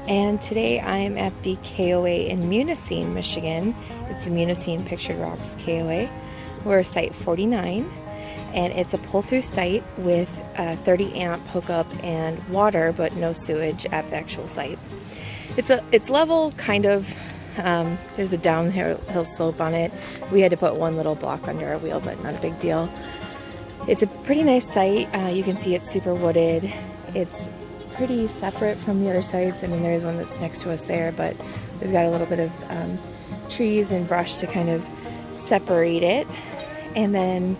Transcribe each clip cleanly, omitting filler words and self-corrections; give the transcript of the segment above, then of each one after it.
And today I'm at the KOA in Munising, Michigan. It's the Munising Pictured Rocks KOA. We're site 49, and it's a pull-through site with a 30 amp hookup and water, but no sewage at the actual site. It's level, kind of. There's a downhill slope on it. We had to put one little block under our wheel, but not a big deal. It's a pretty nice site. You can see it's super wooded. It's pretty separate from the other sites. I mean, there is one that's next to us there, but we've got a little bit of trees and brush to kind of separate it. And then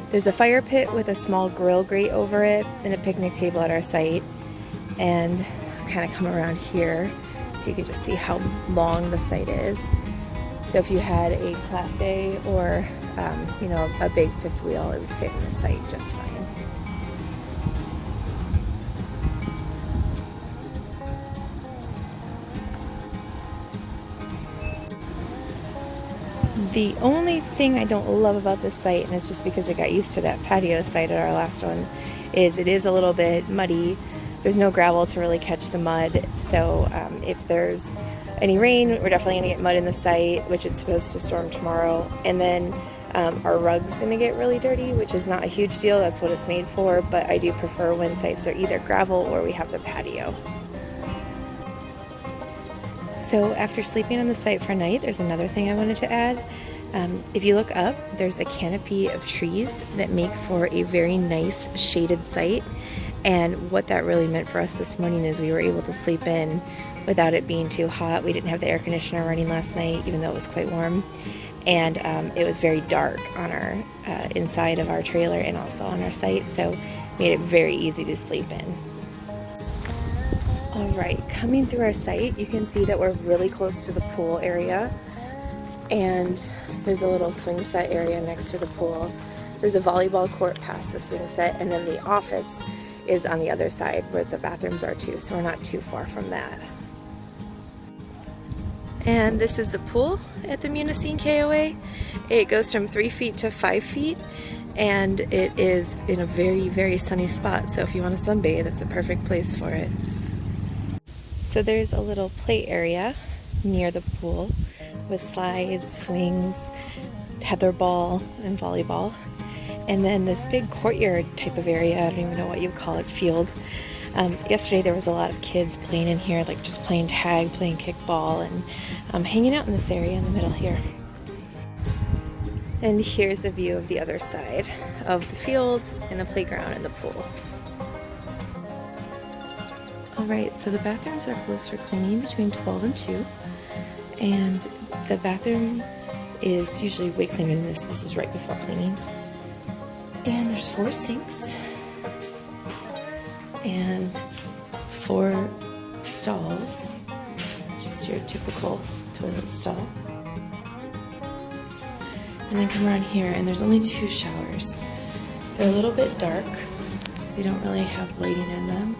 there's a fire pit with a small grill grate over it and a picnic table at our site. And kind of come around here so you can just see how long the site is. So if you had a Class A or you know, a big fifth wheel, it would fit in the site just fine. The only thing I don't love about this site, and it's just because I got used to that patio site at our last one, is it is a little bit muddy. There's no gravel to really catch the mud, so if there's any rain, we're definitely gonna get mud in the site, which is supposed to storm tomorrow. And then our rug's gonna get really dirty, which is not a huge deal. That's what it's made for, but I do prefer when sites are either gravel or we have the patio. So after sleeping on the site for a night, there's another thing I wanted to add. If you look up, there's a canopy of trees that make for a very nice shaded site. And what that really meant for us this morning is we were able to sleep in without it being too hot. We didn't have the air conditioner running last night, even though it was quite warm. And it was very dark on our inside of our trailer and also on our site, so made it very easy to sleep in. All right, coming through our site, you can see that we're really close to the pool area, and there's a little swing set area next to the pool. There's a volleyball court past the swing set, and then the office is on the other side where the bathrooms are too, so we're not too far from that. And this is the pool at the Munising KOA. It goes from 3 feet to 5 feet, and it is in a very, very sunny spot, so if you want to sunbathe, it's a perfect place for it. So there's a little play area near the pool with slides, swings, tetherball, and volleyball. And then this big courtyard type of area, I don't even know what you would call it, field. Yesterday there was a lot of kids playing in here, like just playing tag, playing kickball, and hanging out in this area in the middle here. And here's a view of the other side of the field and the playground and the pool. Alright, so the bathrooms are closed for cleaning between 12 and 2. And the bathroom is usually way cleaner than this. This is right before cleaning. And there's 4 sinks and 4 stalls, just your typical toilet stall. And then come around here, and there's only 2 showers. They're a little bit dark. They don't really have lighting in them.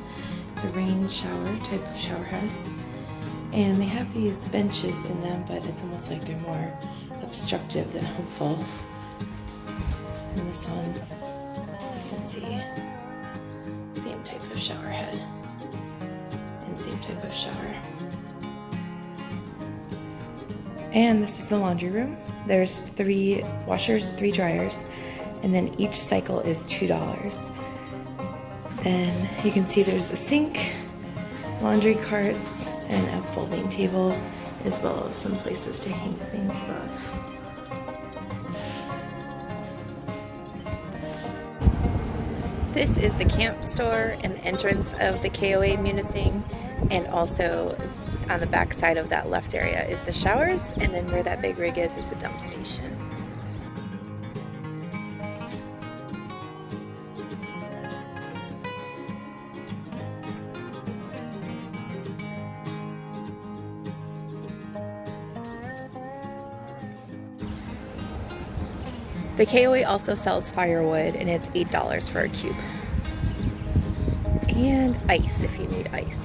It's a rain shower type of shower head. And they have these benches in them, but it's almost like they're more obstructive than helpful. And this one, you can see, same type of shower head and same type of shower. And this is the laundry room. There's 3 washers, 3 dryers, and then each cycle is $2. Then you can see there's a sink, laundry carts, and a folding table, as well as some places to hang things above. This is the camp store and the entrance of the KOA Munising, and also on the back side of that left area is the showers, and then where that big rig is the dump station. The KOA also sells firewood, and it's $8 for a cube. And ice if you need ice.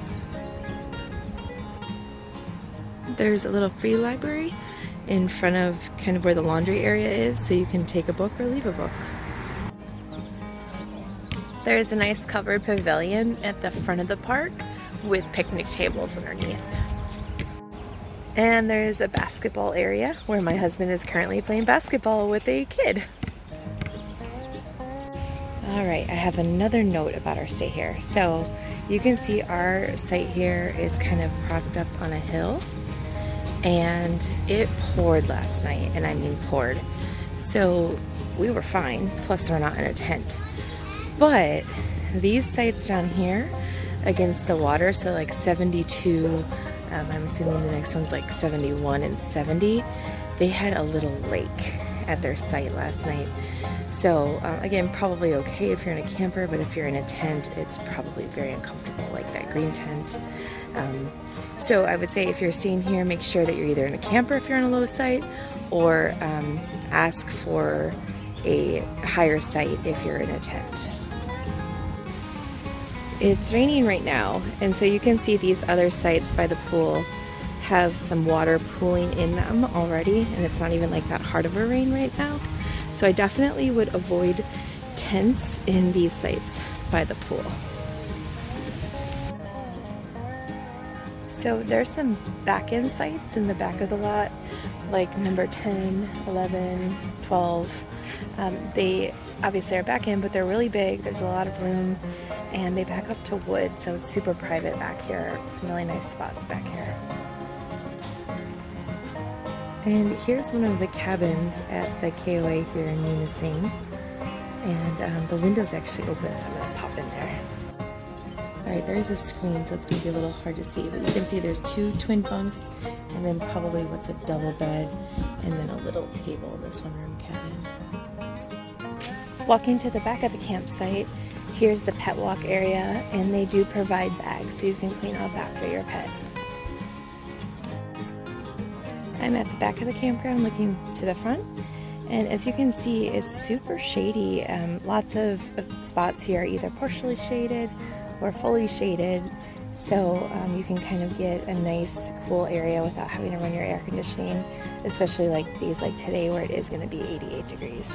There's a little free library in front of kind of where the laundry area is, so you can take a book or leave a book. There's a nice covered pavilion at the front of the park with picnic tables underneath. And there's a basketball area where my husband is currently playing basketball with a kid. All right, I have another note about our stay here. So you can see our site here is kind of propped up on a hill, and it poured last night, and I mean poured. So we were fine, plus we're not in a tent. But these sites down here against the water, so like 72, I'm assuming the next one's like 71 and 70, they had a little lake at their site last night. So again, probably okay if you're in a camper, but if you're in a tent, it's probably very uncomfortable, like that green tent. So I would say if you're staying here, make sure that you're either in a camper if you're on a low site, or ask for a higher site if you're in a tent. It's raining right now, and so you can see these other sites by the pool have some water pooling in them already, and it's not even like that hard of a rain right now. So I definitely would avoid tents in these sites by the pool. So there's some back-end sites in the back of the lot, like number 10, 11, 12. They obviously are back-end, but they're really big. There's a lot of room, and they back up to wood, so it's super private back here. Some really nice spots back here. And here's one of the cabins at the KOA here in Munising. And the window's actually open, so I'm going to pop in there. Alright, there's a screen, so it's going to be a little hard to see, but you can see there's 2 twin bunks, and then probably what's a double bed, and then a little table in this one-room cabin. Walking to the back of the campsite, here's the pet walk area, and they do provide bags, so you can clean out back for your pet. I'm at the back of the campground looking to the front, and as you can see, it's super shady. Lots of spots here are either partially shaded or fully shaded, so you can kind of get a nice cool area without having to run your air conditioning, especially like days like today where it is going to be 88 degrees.